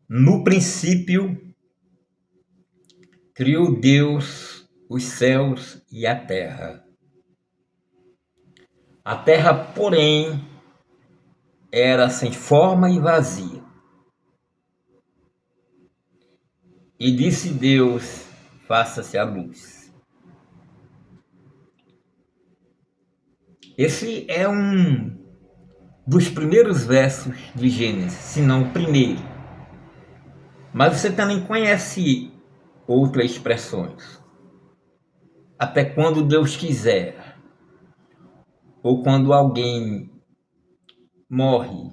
No princípio, criou Deus os céus e a terra. A terra, porém, era sem forma e vazia. E disse Deus: faça-se a luz. Esse é um dos primeiros versos de Gênesis, se não o primeiro. Mas você também conhece outras expressões. Até quando Deus quiser, ou quando alguém morre,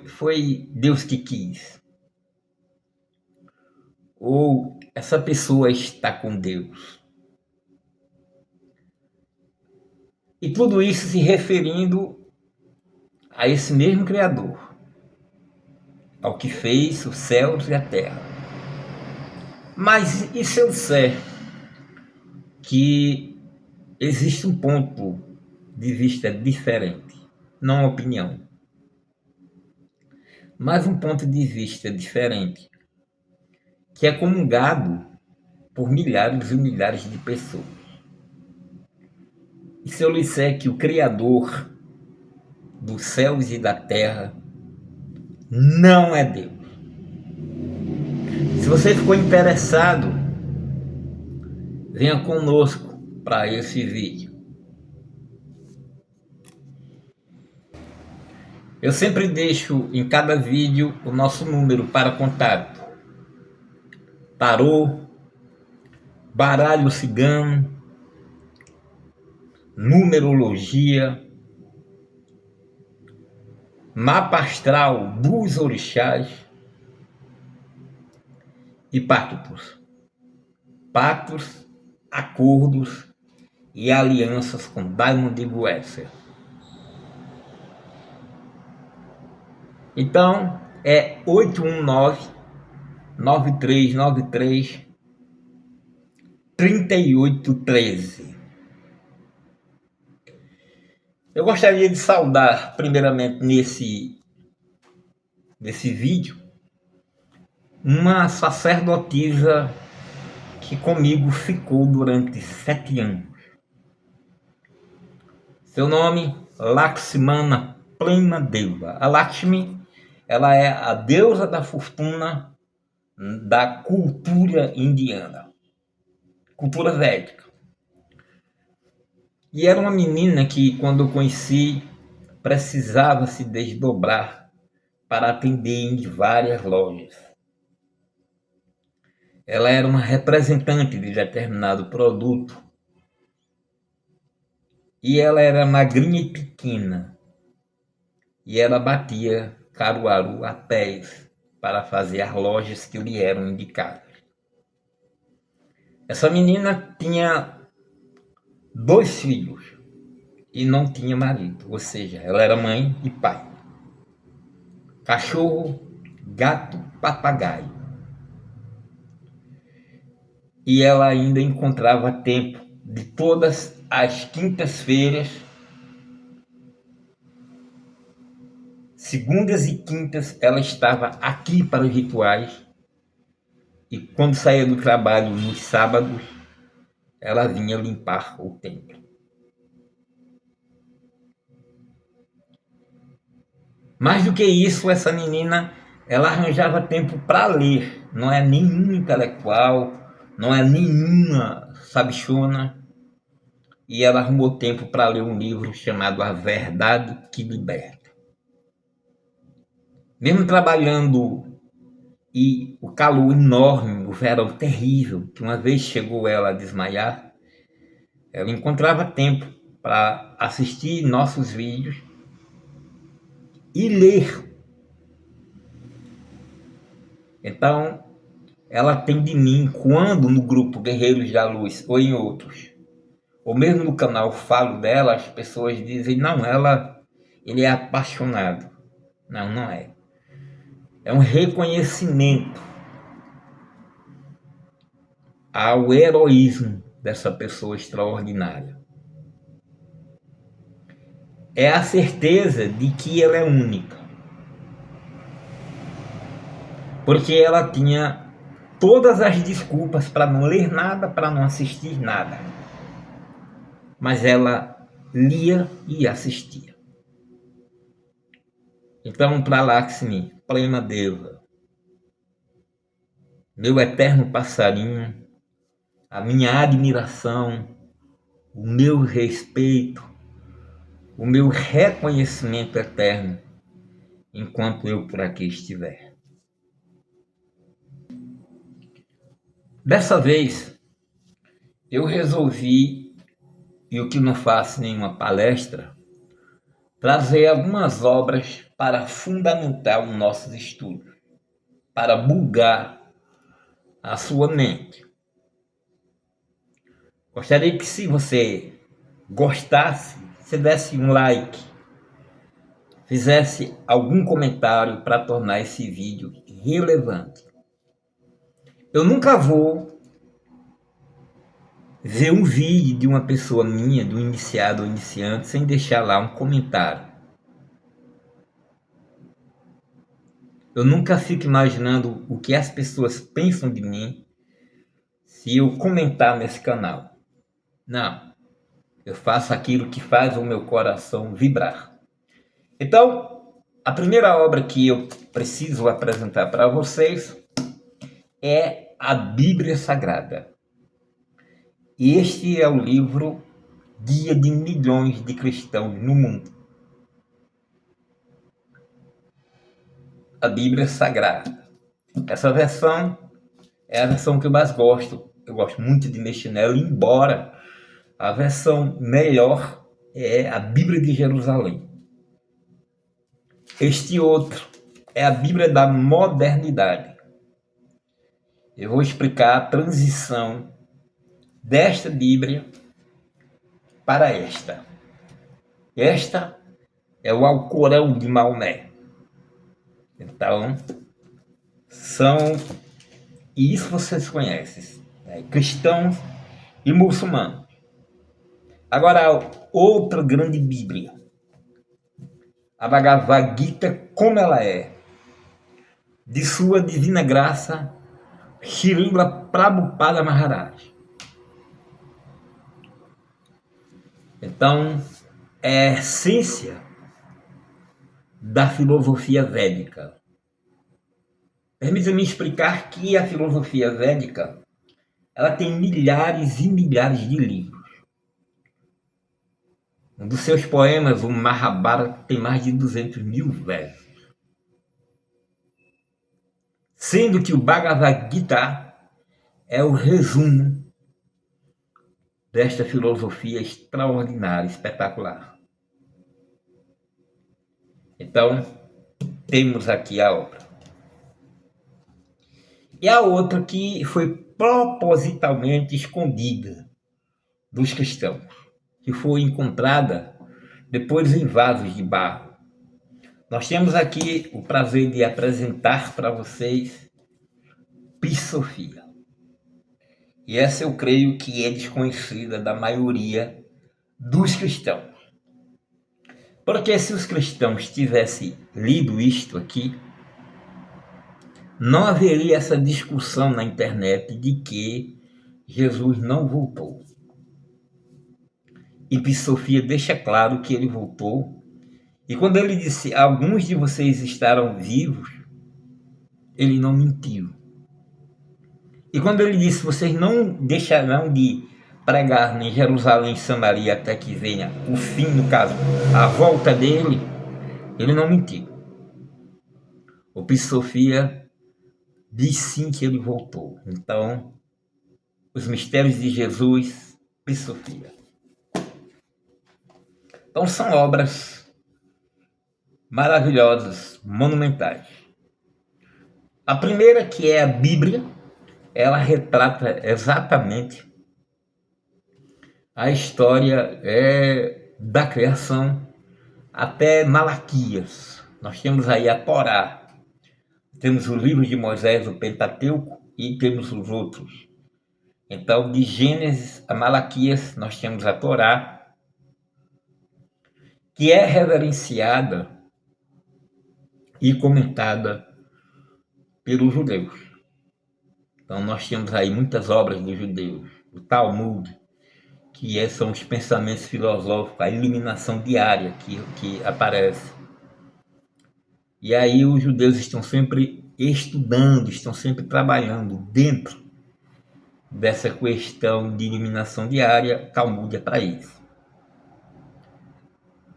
foi Deus que quis. Ou essa pessoa está com Deus. E tudo isso se referindo a esse mesmo Criador, ao que fez os céus e a terra. Mas e se eu disser que existe um ponto de vista diferente, não uma opinião, mas um ponto de vista diferente, que é comungado por milhares e milhares de pessoas? E se eu lhe disser que o Criador dos céus e da terra não é Deus? Se você ficou interessado, venha conosco para esse vídeo. Eu sempre deixo em cada vídeo o nosso número para contato. Tarô, baralho cigano, numerologia, mapa astral dos orixás e pactos. Pactos, acordos e alianças com Diamond e Wesser. Então, é 819-9393-3813. Eu gostaria de saudar, primeiramente, nesse vídeo, uma sacerdotisa que comigo ficou durante 7 anos. Seu nome, Lakshmana Plena Deva. A Lakshmi, ela é a deusa da fortuna da cultura indiana, cultura védica. E era uma menina que, quando eu conheci, precisava se desdobrar para atender em várias lojas. Ela era uma representante de determinado produto e ela era magrinha e pequena, e ela batia Caruaru a pés para fazer as lojas que lhe eram indicadas. Essa menina tinha 2 filhos e não tinha marido, ou seja, ela era mãe e pai. Cachorro, gato, papagaio. E ela ainda encontrava tempo de todas as quintas-feiras, segundas e quintas, ela estava aqui para os rituais. E quando saía do trabalho nos sábados, ela vinha limpar o templo. Mais do que isso, essa menina, ela arranjava tempo para ler. Não é nenhuma intelectual, não é nenhuma sabichona. E ela arrumou tempo para ler um livro chamado A Verdade que Liberta. Mesmo trabalhando e o calor enorme, o verão terrível, que uma vez chegou ela a desmaiar, ela encontrava tempo para assistir nossos vídeos e ler. Então, ela tem de mim, quando no grupo Guerreiros da Luz ou em outros, ou mesmo no canal falo dela, as pessoas dizem, não, ele é apaixonado. Não, não é. É um reconhecimento ao heroísmo dessa pessoa extraordinária. É a certeza de que ela é única. porque ela tinha todas as desculpas para não ler nada, para não assistir nada. Mas ela lia e assistia. Então, para Lakshmi, plena deusa, meu eterno passarinho, a minha admiração, o meu respeito, o meu reconhecimento eterno, enquanto eu por aqui estiver. Dessa vez, eu resolvi, e o que não faço nenhuma palestra, trazer algumas obras para fundamentar os nossos estudos, para bugar a sua mente. Gostaria que, se você gostasse, você desse um like, fizesse algum comentário para tornar esse vídeo relevante. Eu nunca vou ver um vídeo de uma pessoa minha, de um iniciado ou iniciante, sem deixar lá um comentário. Eu nunca fico imaginando o que as pessoas pensam de mim se eu comentar nesse canal. Não, eu faço aquilo que faz o meu coração vibrar. Então, a primeira obra que eu preciso apresentar para vocês é a Bíblia Sagrada. Este é o livro guia de milhões de cristãos no mundo. A Bíblia Sagrada. Essa versão é a versão que eu mais gosto. Eu gosto muito de mexer nela, embora a versão melhor é a Bíblia de Jerusalém. Este outro é a Bíblia da modernidade. Eu vou explicar a transição desta Bíblia para esta. Esta é o Alcorão de Maomé. Então, e isso vocês conhecem, cristãos e muçulmanos. Agora, outra grande Bíblia, a Bhagavad Gita, como ela é, de sua divina graça, Srila Prabhupada Maharaj. Então, é a essência da filosofia védica. Permita-me explicar que a filosofia védica ela tem milhares e milhares de livros. Um dos seus poemas, o Mahabharata, tem mais de 200 mil versos. Sendo que o Bhagavad Gita é o resumo desta filosofia extraordinária, espetacular. Então, temos aqui a obra. E a outra que foi propositalmente escondida dos cristãos, que foi encontrada depois em vasos de barro. Nós temos aqui o prazer de apresentar para vocês Pissofia. E essa eu creio que é desconhecida da maioria dos cristãos. Porque se os cristãos tivessem lido isto aqui, não haveria essa discussão na internet de que Jesus não voltou. E Pissofia deixa claro que ele voltou. E quando ele disse, alguns de vocês estarão vivos, ele não mentiu. E quando ele disse, vocês não deixarão de pregar em Jerusalém e Samaria até que venha o fim, no caso, a volta dele, ele não mentiu. O Pissofia diz sim que ele voltou. Então, os mistérios de Jesus, Pissofia. Então, são obras maravilhosas, monumentais. A primeira, que é a Bíblia, ela retrata exatamente a história da criação até Malaquias. Nós temos aí a Torá, temos o livro de Moisés, o Pentateuco, e temos os outros. Então, de Gênesis a Malaquias, nós temos a Torá, que é reverenciada e comentada pelos judeus. Então nós temos aí muitas obras dos judeus, o Talmud, são os pensamentos filosóficos, a iluminação diária que aparece. E aí os judeus estão sempre estudando, estão sempre trabalhando dentro dessa questão de iluminação diária. Talmud é para isso.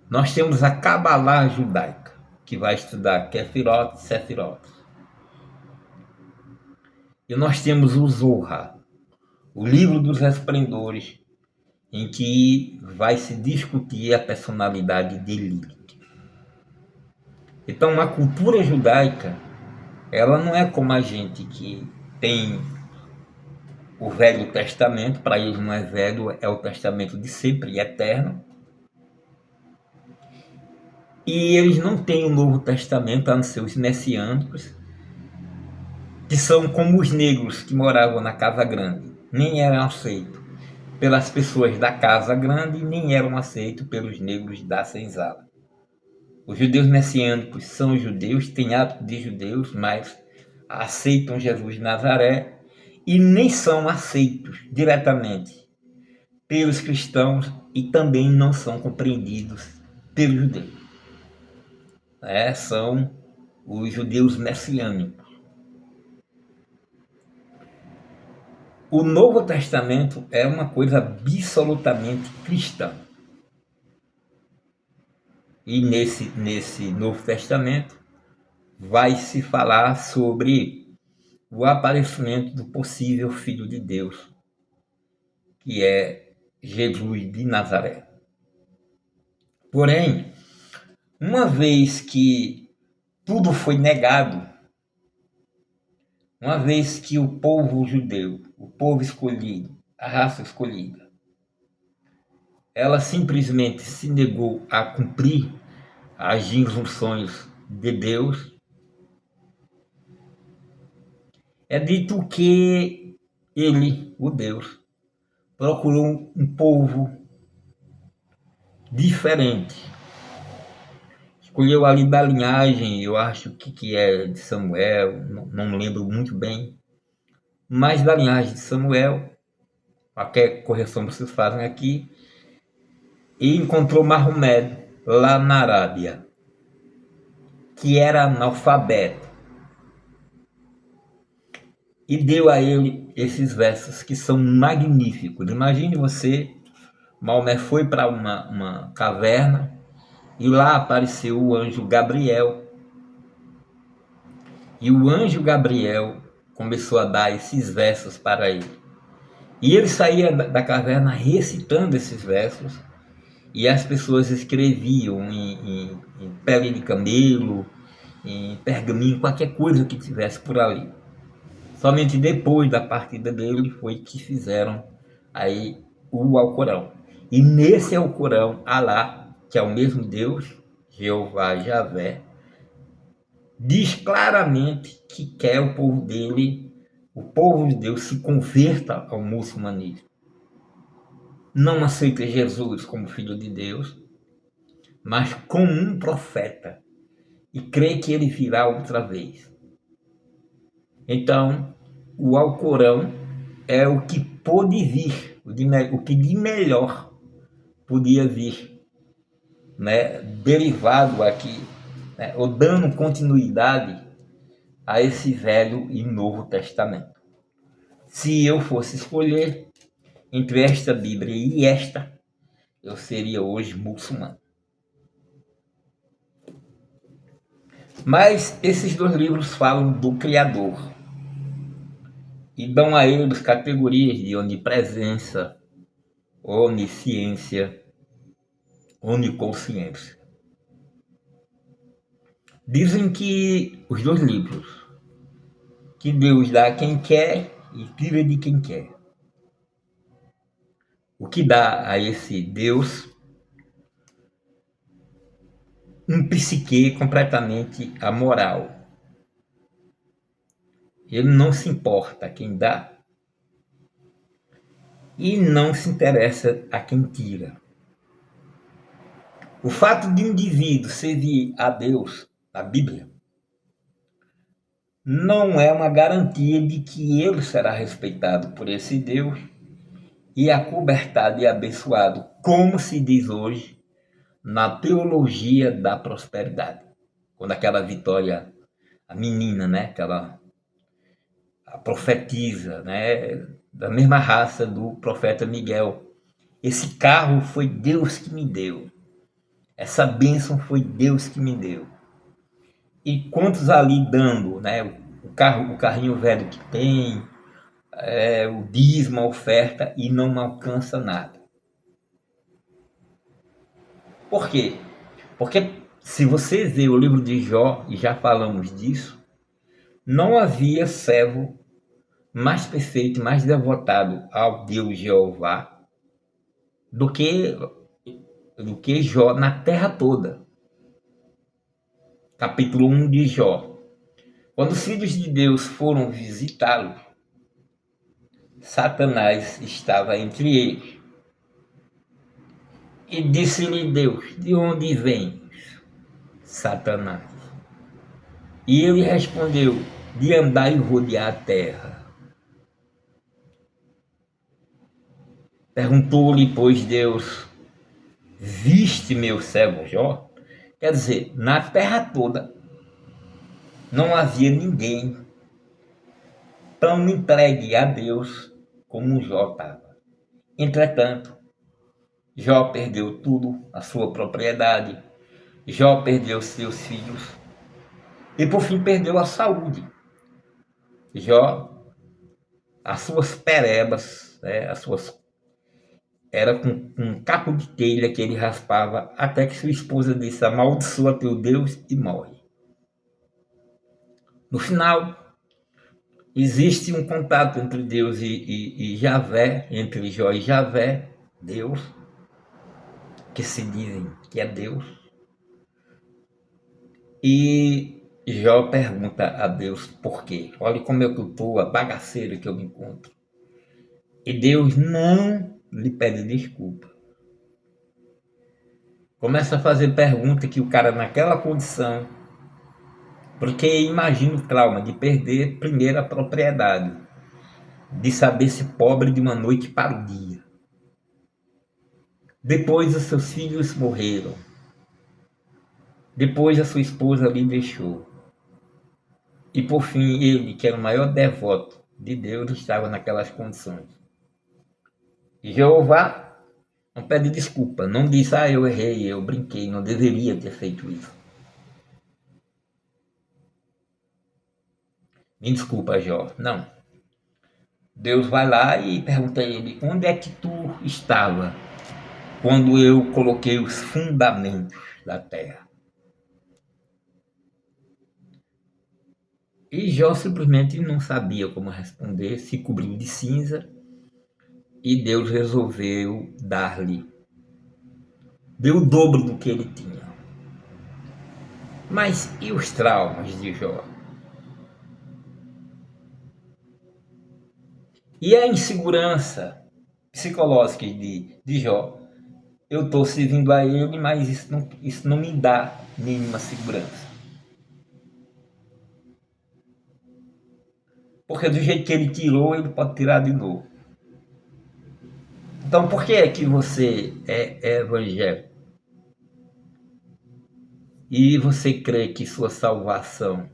Nós temos a Cabalá judaica, que vai estudar Kefirot e Sefirot. E nós temos o Zohar, o livro dos resplendores, em que vai se discutir a personalidade de Lilith. Então, a cultura judaica, ela não é como a gente que tem o Velho Testamento, para eles não é velho, é o Testamento de sempre e eterno. E eles não têm o Novo Testamento, a não ser os messiânicos, que são como os negros que moravam na Casa Grande. Nem eram aceitos pelas pessoas da Casa Grande, nem eram aceitos pelos negros da senzala. Os judeus messiânicos são judeus, têm hábito de judeus, mas aceitam Jesus de Nazaré e nem são aceitos diretamente pelos cristãos e também não são compreendidos pelos judeus. São os judeus messiânicos. O Novo Testamento é uma coisa absolutamente cristã. E nesse Novo Testamento vai se falar sobre o aparecimento do possível Filho de Deus, que é Jesus de Nazaré. Porém, uma vez que tudo foi negado, uma vez que o povo judeu, o povo escolhido, a raça escolhida, ela simplesmente se negou a cumprir as injunções de Deus, é dito que ele, o Deus, procurou um povo diferente. Escolheu ali da linhagem, eu acho que é de Samuel, não me lembro muito bem, mas da linhagem de Samuel, qualquer correção vocês fazem aqui, e encontrou Maomé lá na Arábia, que era analfabeto, e deu a ele esses versos que são magníficos. Imagine você, Maomé foi para uma caverna e lá apareceu o anjo Gabriel. E o anjo Gabriel começou a dar esses versos para ele. E ele saía da caverna recitando esses versos, e as pessoas escreviam em pele de camelo, em pergaminho, qualquer coisa que tivesse por ali. Somente depois da partida dele foi que fizeram aí o Alcorão. E nesse Alcorão, Alá, que é o mesmo Deus, Jeová, Javé, diz claramente que quer o povo dele, o povo de Deus, se converta ao muçulmanismo. Não aceita Jesus como filho de Deus, mas como um profeta, e crê que ele virá outra vez. Então, o Alcorão é o que pôde vir, o que de melhor podia vir, derivado aqui, ou dando continuidade a esse Velho e Novo Testamento. Se eu fosse escolher entre esta Bíblia e esta, eu seria hoje muçulmano. Mas esses dois livros falam do Criador e dão a eles categorias de onipresença, onisciência, oniconsciência. Dizem que os dois livros, que Deus dá a quem quer e tira de quem quer. O que dá a esse Deus um psique completamente amoral. Ele não se importa a quem dá e não se interessa a quem tira. O fato de um indivíduo servir a Deus, a Bíblia, não é uma garantia de que ele será respeitado por esse Deus e acobertado e abençoado, como se diz hoje na teologia da prosperidade. Quando aquela Vitória, a menina, né, a profetisa, né, da mesma raça do profeta Miguel. Esse carro foi Deus que me deu. Essa bênção foi Deus que me deu. E quantos ali dando, né, o carrinho velho que tem, o dízimo, a oferta, e não alcança nada. Por quê? Porque se você ver o livro de Jó, e já falamos disso, não havia servo mais perfeito, mais devotado ao Deus Jeová do que, do que Jó na terra toda. Capítulo 1 de Jó. Quando os filhos de Deus foram visitá-lo, Satanás estava entre eles. E disse-lhe Deus: de onde vem Satanás? E ele respondeu: de andar e rodear a terra. Perguntou-lhe, pois, Deus: viste meu servo Jó? Quer dizer, na terra toda não havia ninguém tão entregue a Deus como Jó estava. Entretanto, Jó perdeu tudo, a sua propriedade, Jó perdeu seus filhos e por fim perdeu a saúde. Jó, as suas perebas, né, as suas era com um caco de telha que ele raspava até que sua esposa disse: amaldiçoa teu Deus e morre. No final, existe um contato entre Deus e Javé, entre Jó e Javé, Deus, que se dizem que é Deus. E Jó pergunta a Deus por quê. Olha como é que eu estou, a bagaceira que eu me encontro. E Deus não lhe pede desculpa. Começa a fazer pergunta que o cara naquela condição, porque imagina o trauma de perder primeiro a propriedade, de saber se pobre de uma noite para o dia. Depois os seus filhos morreram. Depois a sua esposa lhe deixou. E por fim ele, que era o maior devoto de Deus, estava naquelas condições. E Jeová não pede desculpa, não diz: eu errei, eu brinquei, não deveria ter feito isso. Me desculpa, Jó. Não. Deus vai lá e pergunta a ele: onde é que tu estava quando eu coloquei os fundamentos da terra? E Jó simplesmente não sabia como responder, se cobriu de cinza e Deus resolveu dar-lhe. Deu o dobro do que ele tinha. Mas e os traumas de Jó? E a insegurança psicológica de Jó? Eu estou servindo a ele, mas isso não me dá nenhuma segurança. Porque do jeito que ele tirou, ele pode tirar de novo. Então, por que é que você é evangélico? E você crê que sua salvação,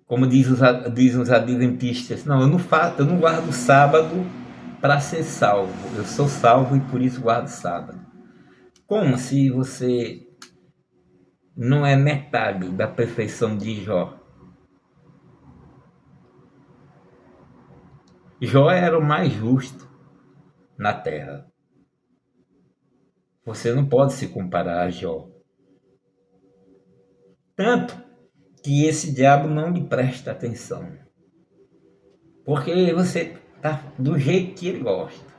como dizem os adventistas, não, eu não guardo sábado para ser salvo. Eu sou salvo e por isso guardo sábado. Como se você não é metade da perfeição de Jó? Jó era o mais justo na terra. Você não pode se comparar a Jó. Tanto que esse diabo não lhe presta atenção. Porque você está do jeito que ele gosta.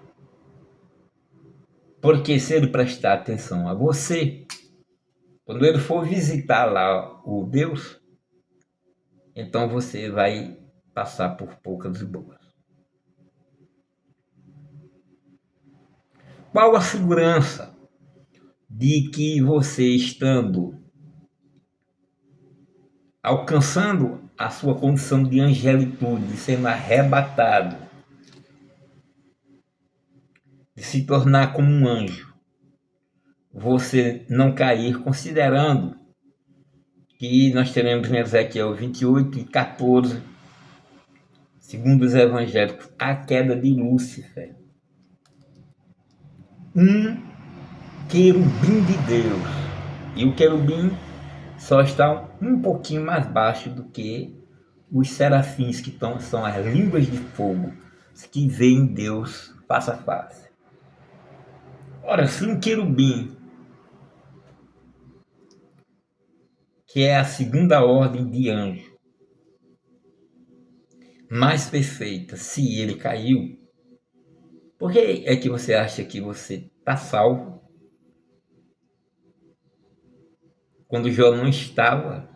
Porque se ele prestar atenção a você, quando ele for visitar lá o Deus, então você vai passar por poucas e boas. Qual a segurança de que você estando alcançando a sua condição de angelitude, sendo arrebatado, de se tornar como um anjo, você não cair, considerando que nós teremos em Ezequiel 28 e 14, segundo os evangélicos, a queda de Lúcifer, um querubim de Deus. E o querubim só está um pouquinho mais baixo do que os serafins, que são as línguas de fogo, que veem Deus face a face. Ora, se um querubim, que é a segunda ordem de anjo, mais perfeita, se ele caiu, por que é que você acha que você está salvo quando Jó não estava?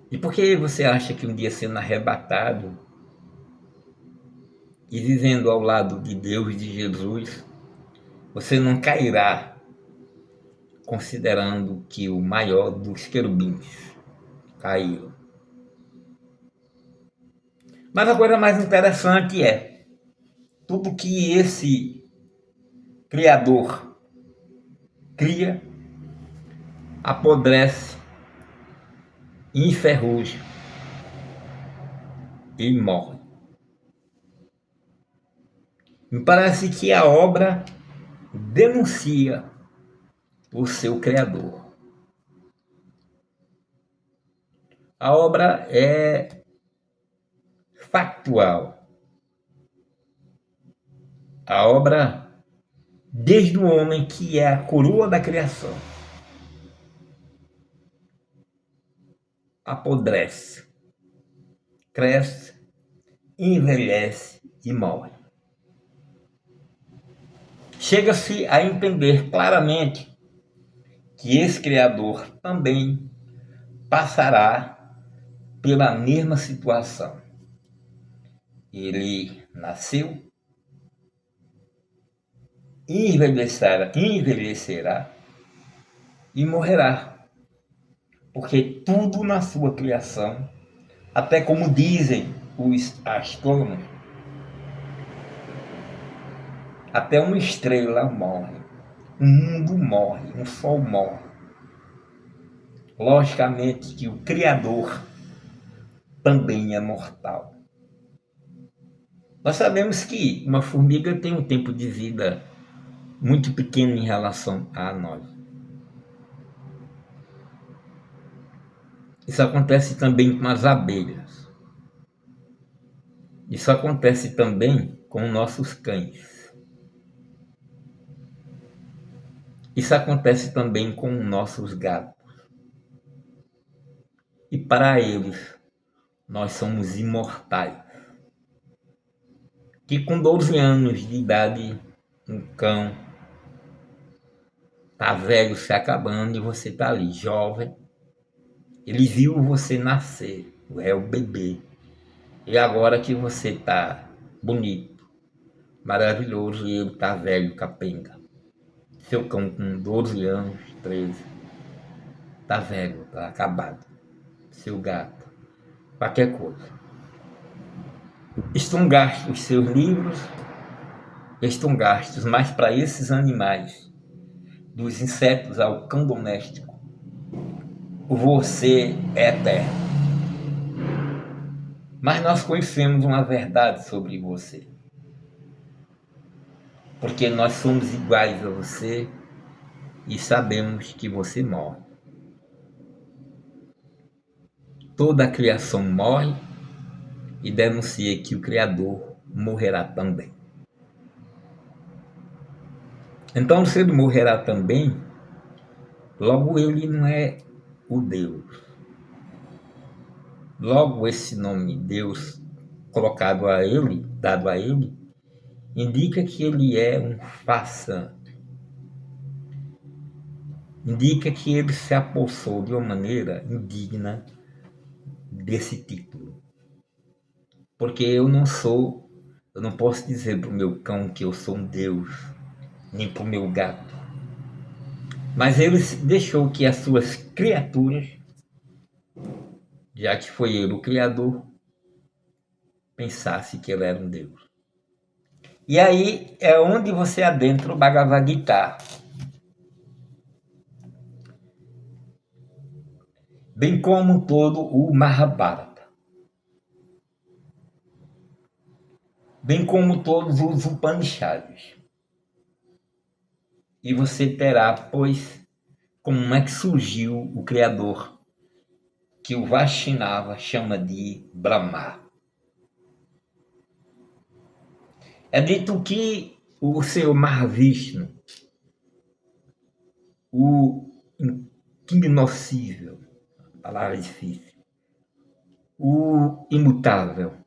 E por que você acha que um dia sendo arrebatado e vivendo ao lado de Deus e de Jesus, você não cairá, considerando que o maior dos querubins caiu? Mas a coisa mais interessante é tudo que esse Criador cria apodrece, enferruja e morre. Me parece que a obra denuncia o seu Criador. A obra é factual. A obra, desde o homem que é a coroa da criação, apodrece, cresce, envelhece e morre. Chega-se a entender claramente que esse Criador também passará pela mesma situação. Ele nasceu, envelhecerá e morrerá. Porque tudo na sua criação, até como dizem os astrônomos, até uma estrela morre, um mundo morre, um sol morre. Logicamente que o Criador também é mortal. Nós sabemos que uma formiga tem um tempo de vida muito pequeno em relação a nós. Isso acontece também com as abelhas. Isso acontece também com nossos cães. Isso acontece também com nossos gatos. E para eles, nós somos imortais. Que com 12 anos de idade, um cão tá velho, se acabando, e você tá ali, jovem. Ele viu você nascer, é o bebê. E agora que você tá bonito, maravilhoso, e ele tá velho, capenga. Seu cão com 12 anos, 13, tá velho, tá acabado. Seu gato, qualquer coisa. Estão gastos os seus livros, estão gastos, mas para esses animais, dos insetos ao cão doméstico, você é eterno. Mas nós conhecemos uma verdade sobre você. Porque nós somos iguais a você e sabemos que você morre. Toda a criação morre e denuncia que o Criador morrerá também. Então, se ele morrerá também, logo ele não é o Deus. Logo esse nome Deus colocado a ele, dado a ele, indica que ele é um farsante. Indica que ele se apossou de uma maneira indigna desse título. Porque eu não posso dizer para o meu cão que eu sou um Deus, nem para o meu gato. Mas ele deixou que as suas criaturas já que foi ele o Criador, pensasse que ele era um Deus. E aí é onde você adentra o Bhagavad Gita, bem como todo o Mahabharata, bem como todos os Upanishads. E você terá, pois, como é que surgiu o Criador, que o Vaishnava chama de Brahma. É dito que o Senhor Mahavishnu, o inocível, palavra difícil, o imutável,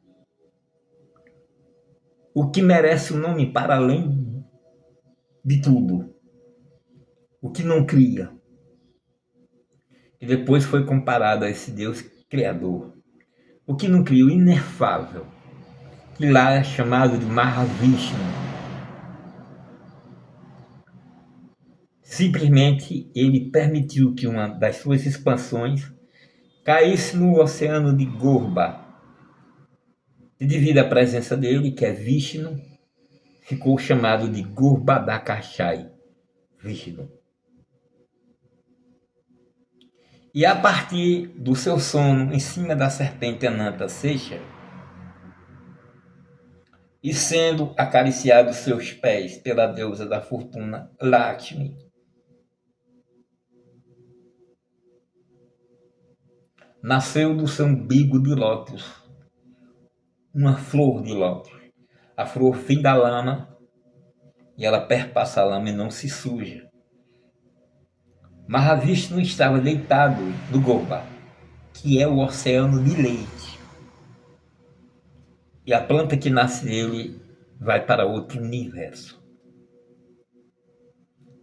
o que merece o nome para além de tudo, o que não cria, e depois foi comparado a esse Deus criador, o que não cria, o inefável, que lá é chamado de Mahavishnu. Simplesmente ele permitiu que uma das suas expansões caísse no oceano de Gorba. E devido à presença dele, que é Vishnu, ficou chamado de Gorbadakashai, Vishnu. E a partir do seu sono em cima da serpente Ananta Sesha, e sendo acariciados seus pés pela deusa da fortuna Lakshmi, nasceu do seu umbigo de lótus uma flor de lótus. A flor vem da lama e ela perpassa a lama e não se suja. Mahavishnu estava deitado no Gorba, que é o oceano de leite. E a planta que nasce dele vai para outro universo.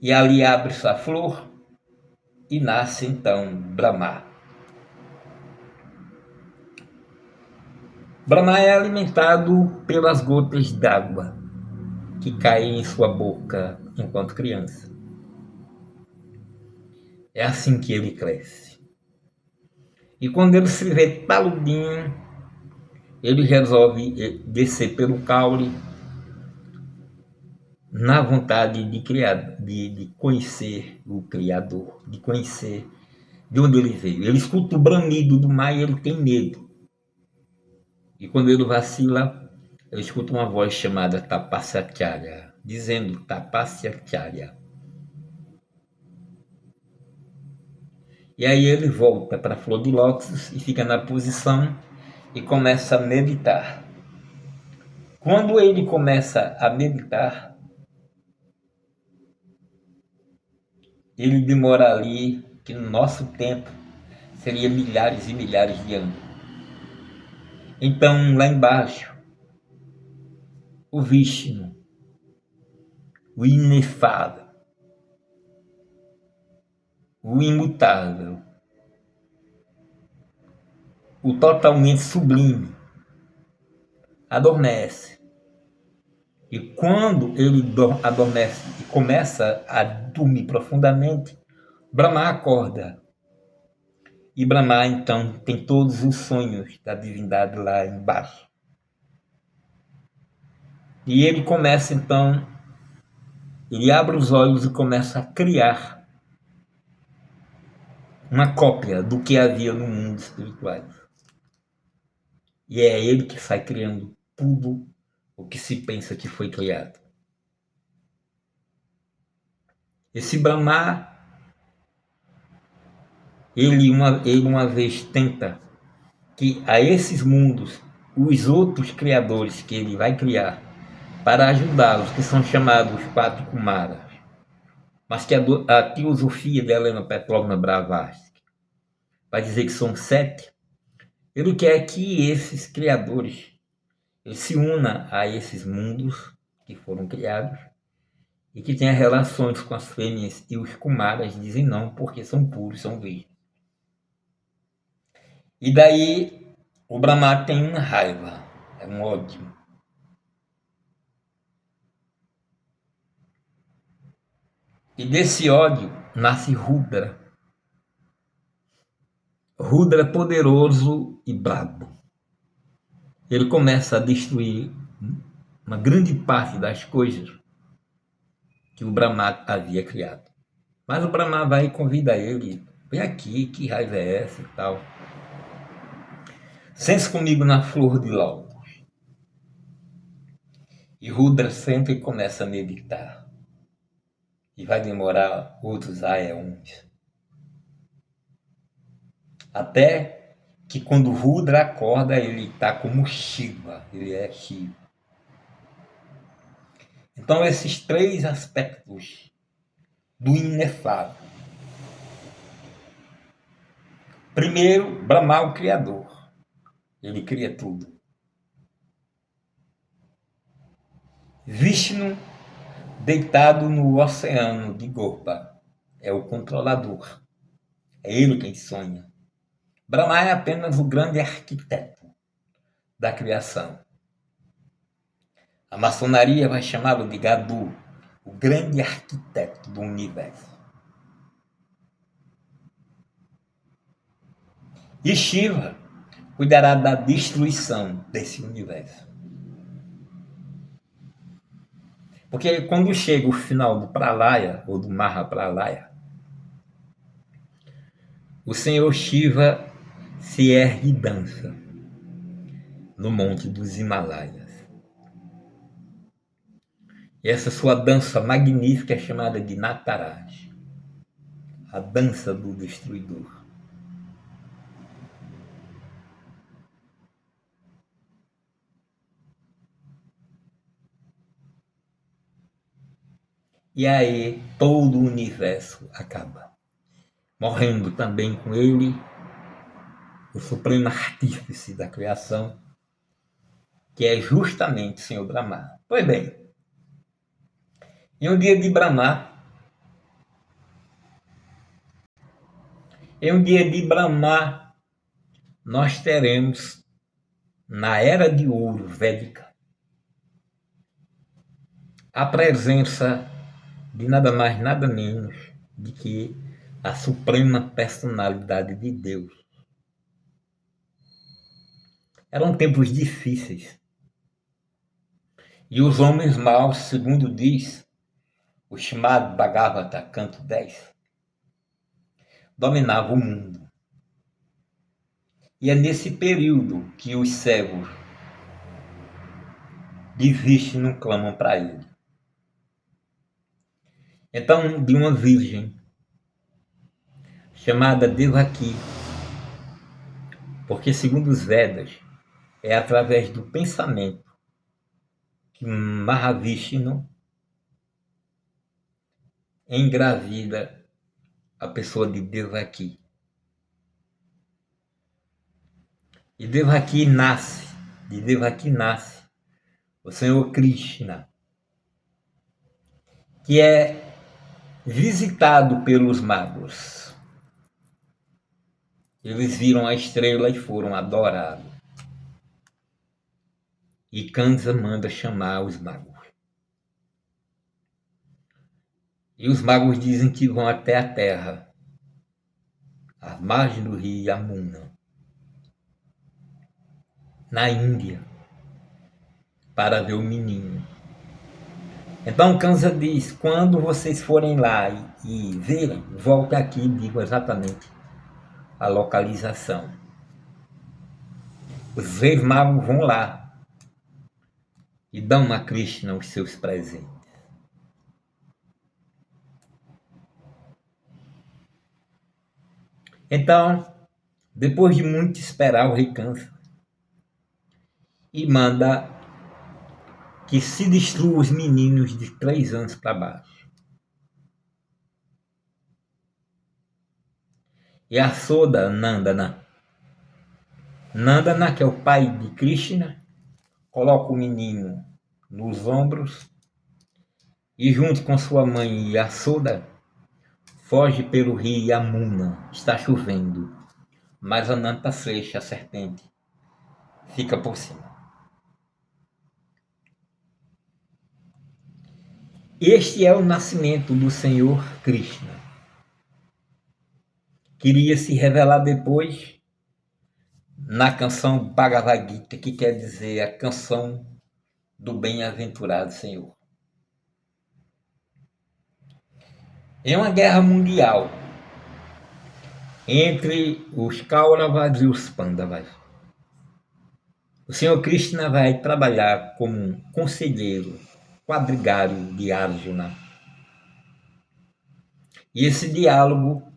E ali abre-se a flor e nasce então Brahma. Brahma é alimentado pelas gotas d'água que caem em sua boca enquanto criança. É assim que ele cresce. E quando ele se vê taludinho, ele resolve descer pelo caule na vontade de criar, de conhecer o Criador, de conhecer de onde ele veio. Ele escuta o bramido do mar e ele tem medo. E quando ele vacila, ele escuta uma voz chamada Tapasyacharya, dizendo Tapasyacharya. E aí ele volta para a flor de lótus e fica na posição e começa a meditar. Quando ele começa a meditar, ele demora ali, que no nosso tempo seria milhares e milhares de anos. Então, lá embaixo, o Vishnu, o inefável, o imutável, o totalmente sublime, adormece. E quando ele adormece e começa a dormir profundamente, Brahma acorda. E Brahma, então, tem todos os sonhos da divindade lá embaixo. E ele começa, então, ele abre os olhos e começa a criar uma cópia do que havia no mundo espiritual. E é ele que sai criando tudo o que se pensa que foi criado. Esse Brahma, ele uma vez tenta que a esses mundos, os outros criadores que ele vai criar, para ajudá-los, que são chamados os quatro Kumaras, mas que a filosofia da Helena Petrovna Blavatsky vai dizer que são 7, ele quer que esses criadores se unam a esses mundos que foram criados e que tenha relações com as fêmeas, e os Kumaras dizem não, porque são puros, são virgens. E daí o Brahma tem uma raiva, é um ódio. E desse ódio nasce Rudra. Rudra é poderoso e brabo. Ele começa a destruir uma grande parte das coisas que o Brahma havia criado. Mas o Brahma vai e convida ele, vem aqui, que raiva é essa e tal. Sente comigo na flor de lótus. E Rudra senta e começa a meditar. E vai demorar outros aeons. Até que quando Rudra acorda, ele está como Shiva, ele é Shiva. Então esses três aspectos do inefável. Primeiro, Brahma, o Criador. Ele cria tudo. Vishnu, deitado no oceano de Gorba, é o controlador. É ele quem sonha. Brahma é apenas o grande arquiteto da criação. A maçonaria vai chamá-lo de Gadu, o grande arquiteto do universo. E Shiva cuidará da destruição desse universo. Porque quando chega o final do Pralaya, ou do Mahapralaya, o Senhor Shiva se ergue e dança no monte dos Himalaias. E essa sua dança magnífica é chamada de Nataraj, a dança do destruidor. E aí todo o universo acaba, morrendo também com ele o supremo artífice da criação, que é justamente o Senhor Brahma. Pois bem, em um dia de Brahma, nós teremos, na Era de Ouro Védica, a presença de nada mais, nada menos do que a suprema personalidade de Deus. Eram tempos difíceis. E os homens maus, segundo diz o chamado Bhagavata, canto 10, dominavam o mundo. E é nesse período que os servos de Vishnu clamam para ele. Então, de uma virgem chamada Devaki, porque segundo os Vedas, é através do pensamento que Mahavishnu engravida a pessoa de Devaki. E de Devaki nasce o Senhor Krishna, que é visitado pelos magos. Eles viram a estrela e foram adorados. E Kansa manda chamar os magos. E os magos dizem que vão até a terra, à margem do rio Yamuna, na Índia, para ver o menino. Então Kansa diz, quando vocês forem lá e verem, volte aqui e digam exatamente a localização. Os reis magos vão lá e dão a Krishna os seus presentes. Então, depois de muito esperar, o rei cansa e manda que se destrua os meninos de 3 anos para baixo. E a Soda Nandana, que é o pai de Krishna, coloca o menino nos ombros e junto com sua mãe Yasoda foge pelo rio Yamuna. Está chovendo, mas Ananta Seixa, a serpente, fica por cima. Este é o nascimento do Senhor Krishna. queria se revelar depois na canção Bhagavad Gita, que quer dizer a canção do bem-aventurado Senhor. Em uma guerra mundial entre os Kauravas e os Pandavas, o Senhor Krishna vai trabalhar como um conselheiro quadrigário de Arjuna. E esse diálogo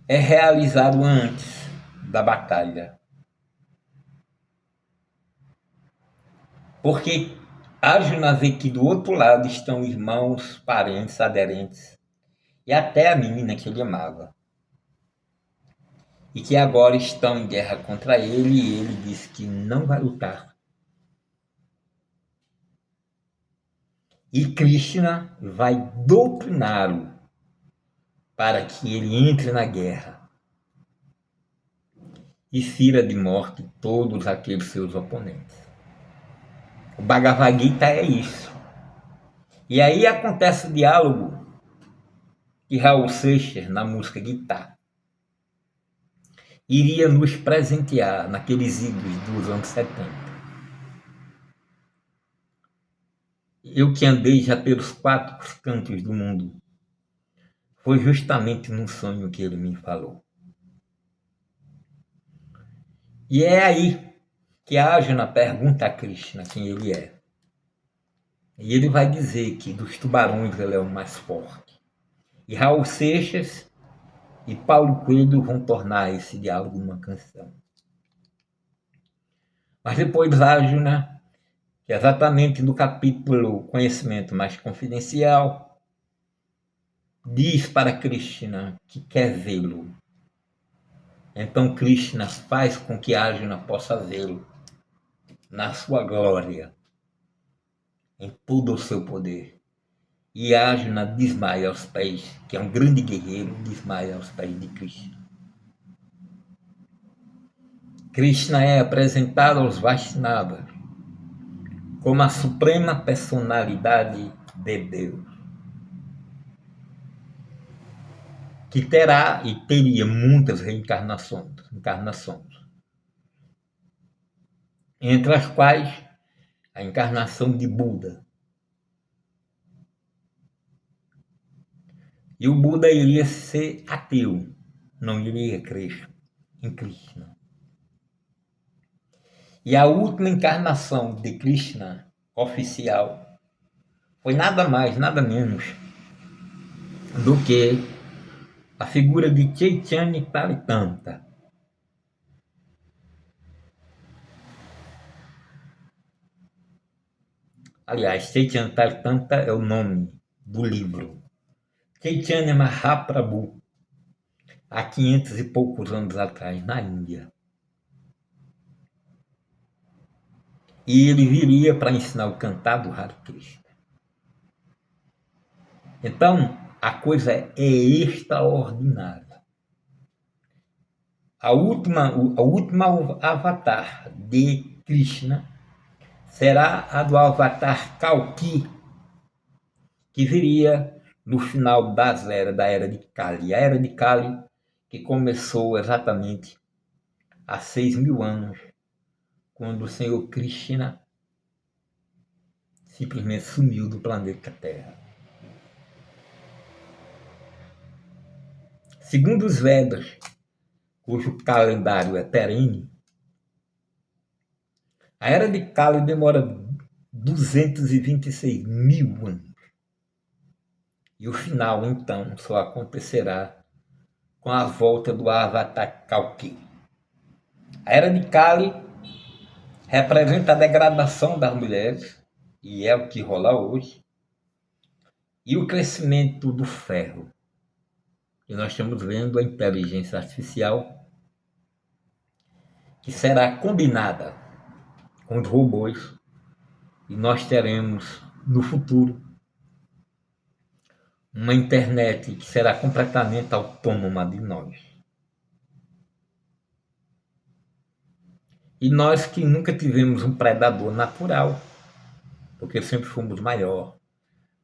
é realizado antes da batalha. Porque Arjuna vê que do outro lado estão irmãos, parentes, aderentes e até a menina que ele amava. E que agora estão em guerra contra ele e ele diz que não vai lutar. E Krishna vai doutriná-lo para que ele entre na guerra e fira de morte todos aqueles seus oponentes. O Bhagavad Gita é isso. E aí acontece o diálogo que Raul Seixas, na música Guitar, iria nos presentear naqueles idos dos anos 70. Eu que andei já pelos 4 cantos do mundo, foi justamente num sonho que ele me falou. E é aí que a Arjuna pergunta a Krishna quem ele é. E ele vai dizer que dos tubarões ele é o mais forte. E Raul Seixas e Paulo Coelho vão tornar esse diálogo numa canção. Mas depois Arjuna, que é exatamente no capítulo Conhecimento Mais Confidencial, diz para Krishna que quer vê-lo. Então Krishna faz com que Arjuna possa vê-lo na sua glória, em todo o seu poder. E Arjuna desmaia aos pés, que é um grande guerreiro, desmaia aos pés de Krishna. Krishna é apresentado aos Vaishnavas como a suprema personalidade de Deus, que terá e teria muitas reencarnações, entre as quais a encarnação de Buda. E o Buda iria ser ateu, não iria crer em Krishna. E a última encarnação de Krishna oficial foi nada mais, nada menos do que a figura de Chaitanya Charitamrita. Aliás, Chaitanya Charitamrita é o nome do livro. Chaitanya Mahaprabhu, há 500 e poucos anos atrás, na Índia. E ele viria para ensinar o cantar do Hare Krishna. Então, a coisa é extraordinária. A última avatar de Krishna será a do avatar Kalki, que viria no final da era de Kali. A era de Kali que começou exatamente há 6.000 anos, quando o Senhor Krishna simplesmente sumiu do planeta Terra. Segundo os Vedas, cujo calendário é perene, a era de Kali demora 226.000 anos. E o final, então, só acontecerá com a volta do Avatar Kalki. A era de Kali representa a degradação das mulheres, e é o que rola hoje, e o crescimento do ferro. E nós estamos vendo a inteligência artificial que será combinada com os robôs, e nós teremos no futuro uma internet que será completamente autônoma de nós. E nós que nunca tivemos um predador natural, porque sempre fomos maior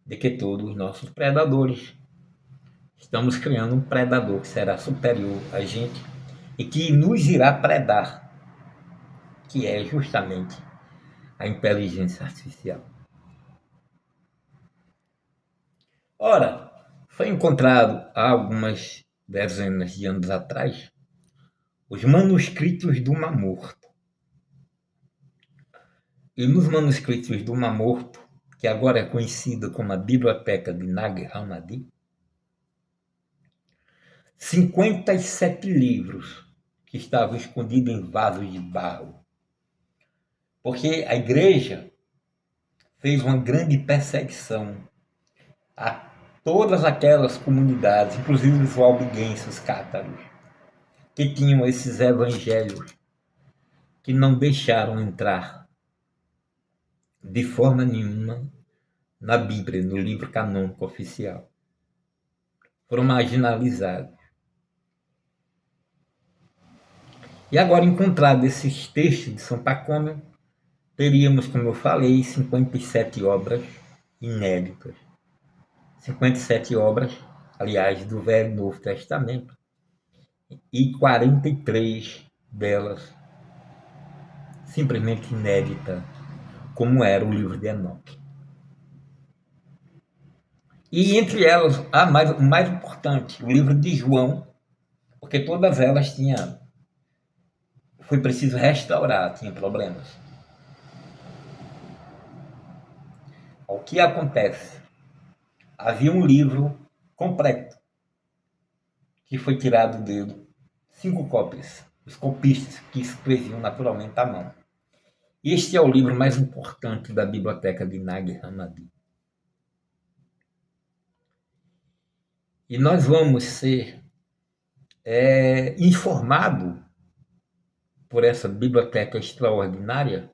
do que todos os nossos predadores, Estamos criando um predador que será superior a gente e que nos irá predar, que é justamente a inteligência artificial. Ora, foi encontrado há algumas dezenas de anos atrás os manuscritos do Mar Morto. E nos manuscritos do Mar Morto, que agora é conhecida como a Biblioteca de Nag Hammadi, 57 livros que estavam escondidos em vasos de barro. Porque a igreja fez uma grande perseguição a todas aquelas comunidades, inclusive os albigenses, os cátaros, que tinham esses evangelhos que não deixaram entrar de forma nenhuma na Bíblia, no livro canônico oficial. Foram marginalizados. E agora, encontrado esses textos de São Pacômio, teríamos, como eu falei, 57 obras inéditas. 57 obras, aliás, do Velho e Novo Testamento, e 43 delas simplesmente inéditas, como era o livro de Enoque. E entre elas, o mais importante, o livro de João, porque todas elas foi preciso restaurar, tinha problemas. O que acontece? Havia um livro completo que foi tirado dele 5 cópias, os copistas que escreviam naturalmente à mão. Este é o livro mais importante da biblioteca de Nag Hammadi. E nós vamos ser informados por essa biblioteca extraordinária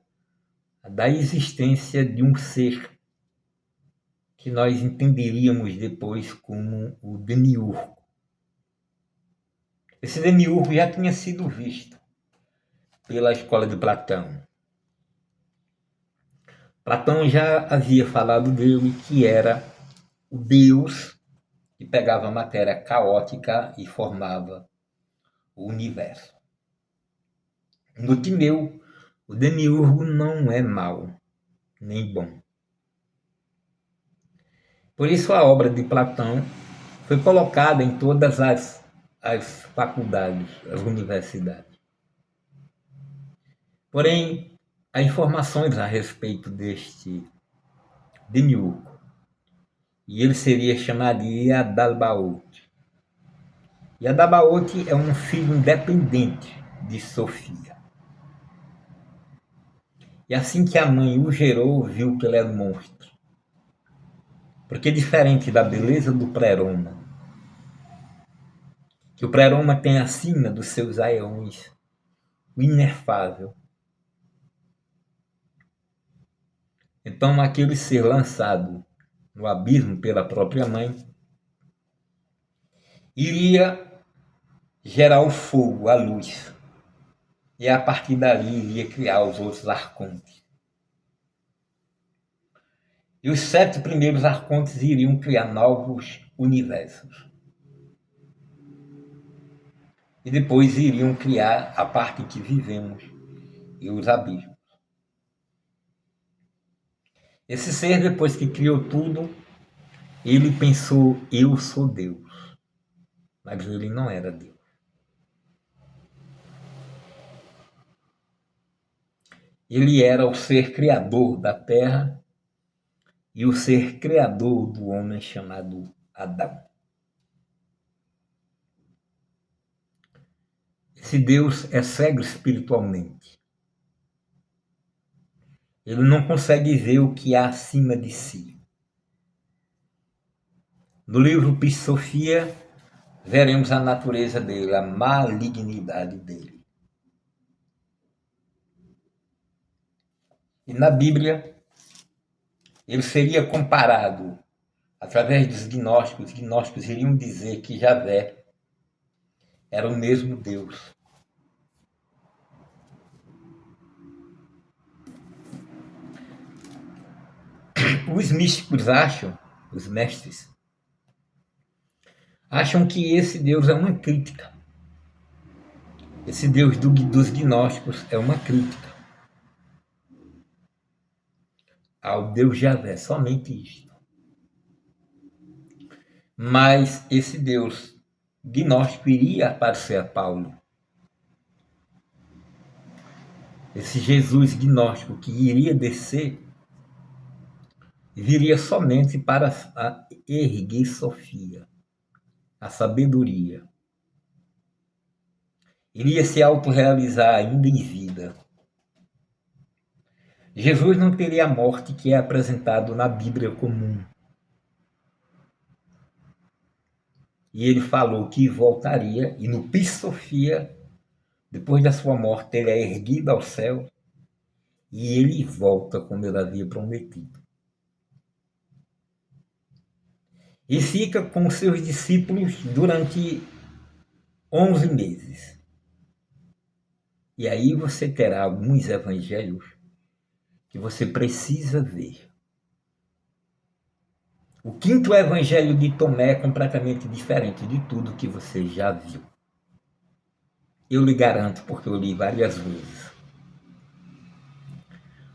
da existência de um ser que nós entenderíamos depois como o Demiurgo. Esse Demiurgo já tinha sido visto pela escola de Platão. Platão já havia falado dele que era o Deus que pegava a matéria caótica e formava o universo. No Timeu, o Demiurgo não é mau, nem bom. Por isso a obra de Platão foi colocada em todas as faculdades, as universidades. Porém, há informações a respeito deste Demiurgo. E ele seria chamado de Adalbaote. E Adalbaote é um filho independente de Sofia. E assim que a mãe o gerou, viu que ele era um monstro. Porque diferente da beleza do Pleroma, que o Pleroma tem acima dos seus aeões o inefável. Então, aquele ser lançado no abismo pela própria mãe iria gerar o fogo, a luz. E a partir dali iria criar os outros arcontes. E os 7 primeiros arcontes iriam criar novos universos. E depois iriam criar a parte em que vivemos e os abismos. Esse ser, depois que criou tudo, ele pensou, eu sou Deus. Mas ele não era Deus. Ele era o ser criador da terra e o ser criador do homem chamado Adão. Esse Deus é cego espiritualmente. Ele não consegue ver o que há acima de si. No livro Psofia, veremos a natureza dele, a malignidade dele. E na Bíblia, ele seria comparado através dos gnósticos. Os gnósticos iriam dizer que Javé era o mesmo Deus. Os místicos acham, os mestres, acham que esse Deus é uma crítica. Esse Deus dos gnósticos é uma crítica ao Deus Javé, somente isto. Mas esse Deus gnóstico iria aparecer a Paulo. Esse Jesus gnóstico que iria descer, viria somente para erguer Sofia, a sabedoria. Iria se autorrealizar ainda em vida. Jesus não teria a morte que é apresentado na Bíblia comum. E ele falou que voltaria, e no Pis Sofia, depois da sua morte, ele é erguido ao céu, e ele volta como ele havia prometido. E fica com os seus discípulos durante 11 meses. E aí você terá alguns evangelhos que você precisa ver. O quinto evangelho de Tomé é completamente diferente de tudo que você já viu. Eu lhe garanto, porque eu li várias vezes.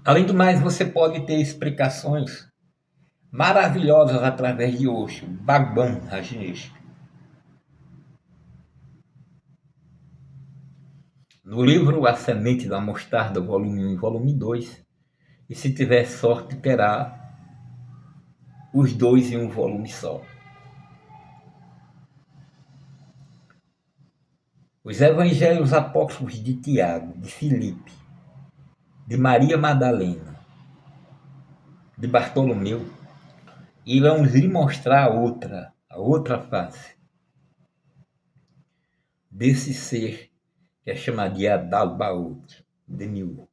Além do mais, você pode ter explicações maravilhosas através de Osho, Bhagwan Rajneesh. No livro A Semente da Mostarda, volume 1 e volume 2, e se tiver sorte, terá os dois em um volume só. Os evangelhos apócrifos de Tiago, de Filipe, de Maria Madalena, de Bartolomeu, irão lhe mostrar a outra face desse ser que é chamado de Adalbaoth, Demiurgo.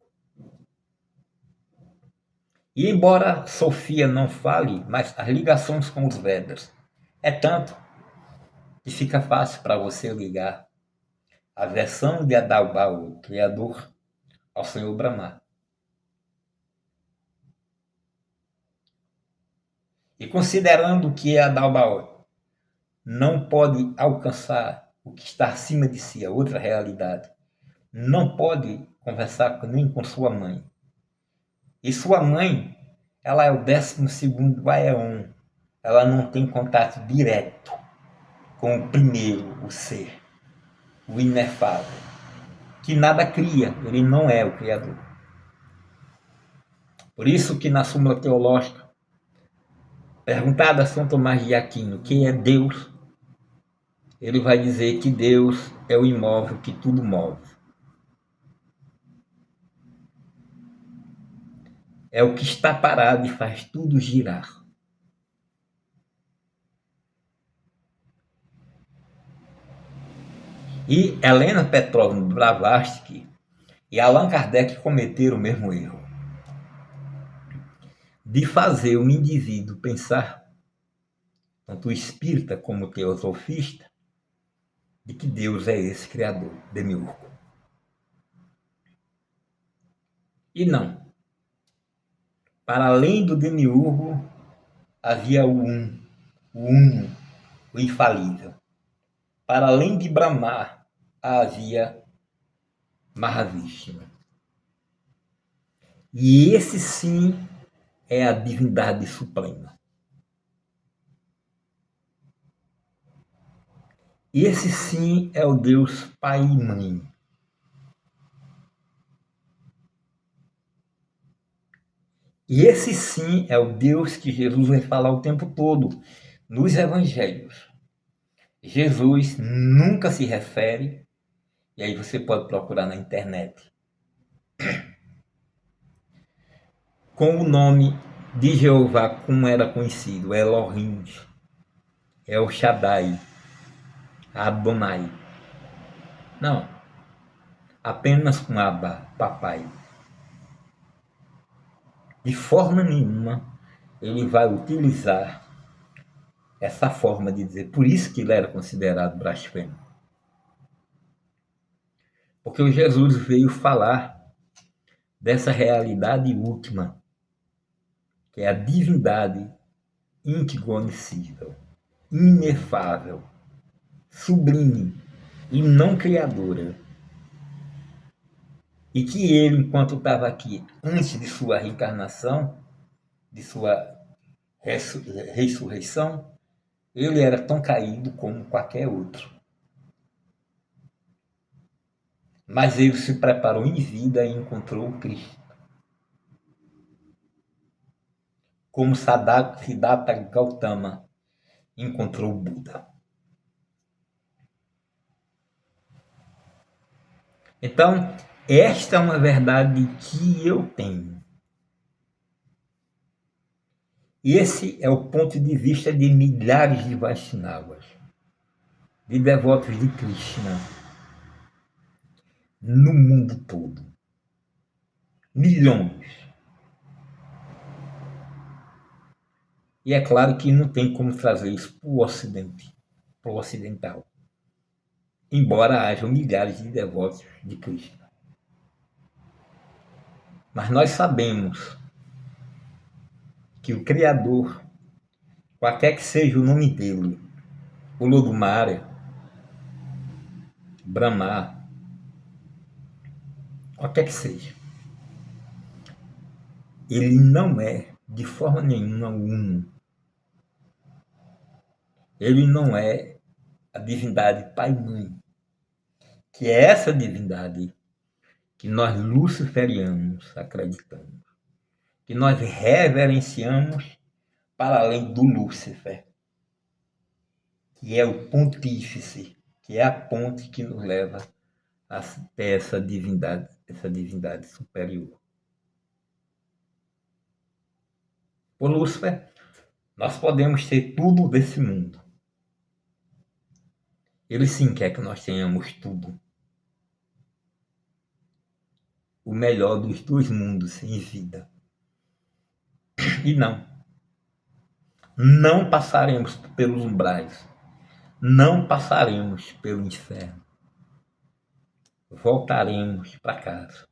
E embora Sofia não fale, mas as ligações com os Vedas é tanto que fica fácil para você ligar a versão de Adalbaoth, criador, ao Senhor Brahma. E considerando que Adalbaoth não pode alcançar o que está acima de si, a outra realidade, não pode conversar nem com sua mãe. E sua mãe, ela é o 12º Aeon. Ela não tem contato direto com o primeiro, o ser, o inefável, que nada cria, ele não é o criador. Por isso que na Súmula Teológica, perguntada a São Tomás de Aquino quem é Deus, ele vai dizer que Deus é o imóvel que tudo move. É o que está parado e faz tudo girar. E Helena Petrovna Blavatsky e Allan Kardec cometeram o mesmo erro de fazer o indivíduo pensar, tanto o espírita como o teosofista, de que Deus é esse criador, Demiurgo. E não. Para além do Demiurgo, havia o Uno, o infalível. Para além de Brahma, havia Mahavishnu. E esse sim é a divindade suprema. Esse sim é o Deus Pai e Mãe. E esse sim é o Deus que Jesus vai falar o tempo todo nos evangelhos. Jesus nunca se refere, e aí você pode procurar na internet, com o nome de Jeová como era conhecido, Elohim, El Shaddai, Adonai. Não, apenas com Abba, papai. De forma nenhuma ele vai utilizar essa forma de dizer. Por isso que ele era considerado blasfemo. Porque o Jesus veio falar dessa realidade última, que é a divindade inconhecível, inefável, sublime e não criadora. E que ele, enquanto estava aqui, antes de sua reencarnação, de sua ressurreição, ele era tão caído como qualquer outro. Mas ele se preparou em vida e encontrou o Cristo. Como Siddhartha Gautama encontrou o Buda. Então, esta é uma verdade que eu tenho. E esse é o ponto de vista de milhares de Vaishnavas, de devotos de Krishna, no mundo todo. Milhões. E é claro que não tem como trazer isso para o Ocidente, para o ocidental. Embora hajam milhares de devotos de Krishna. Mas nós sabemos que o Criador, qualquer que seja o nome dele, o Olodumare, Brahma, qualquer que seja, ele não é de forma nenhuma uno. Ele não é a divindade Pai e Mãe, que é essa divindade que nós luciferianos acreditamos, que nós reverenciamos para além do Lúcifer, que é o pontífice, que é a ponte que nos leva até essa divindade superior. Por Lúcifer, nós podemos ter tudo desse mundo. Ele sim quer que nós tenhamos tudo. O melhor dos dois mundos em vida. E não passaremos pelos umbrais. Não passaremos pelo inferno. Voltaremos para casa.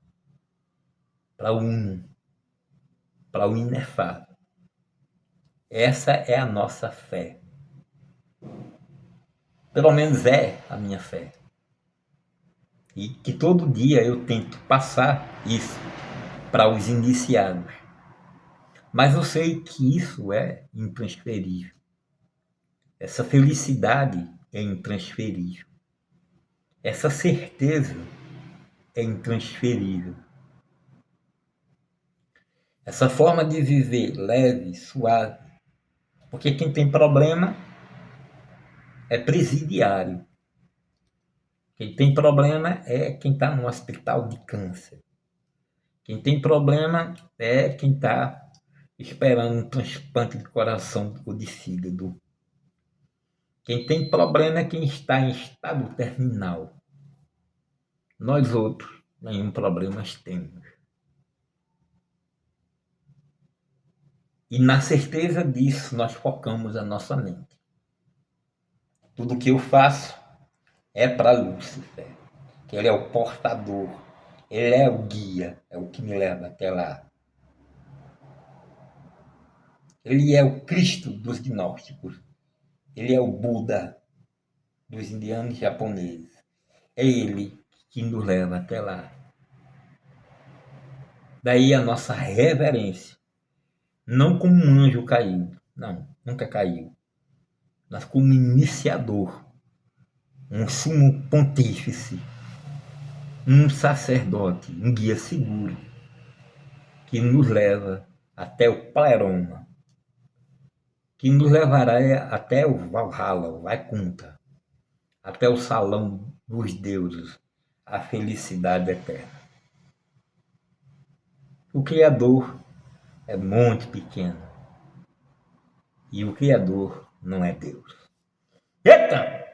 Para o Uno. Para o inefável. Essa é a nossa fé. Pelo menos é a minha fé. E que todo dia eu tento passar isso para os iniciados. Mas eu sei que isso é intransferível. Essa felicidade é intransferível. Essa certeza é intransferível. Essa forma de viver leve, suave. Porque quem tem problema é presidiário. Quem tem problema é quem está no hospital de câncer. Quem tem problema é quem está esperando um transplante de coração ou de fígado. Quem tem problema é quem está em estado terminal. Nós outros, nenhum problema temos. E na certeza disso, nós focamos a nossa mente. Tudo que eu faço é para Lúcifer, que ele é o portador, ele é o guia, é o que me leva até lá. Ele é o Cristo dos gnósticos, ele é o Buda dos indianos e japoneses. É ele que nos leva até lá. Daí a nossa reverência, não como um anjo caído, não, nunca caiu, mas como iniciador, um sumo pontífice, um sacerdote, um guia seguro, que nos leva até o pleroma, que nos levará até o Valhalla, o Vaikuntha, até o salão dos deuses, a felicidade eterna. O Criador é muito pequeno e o Criador não é Deus. Eita!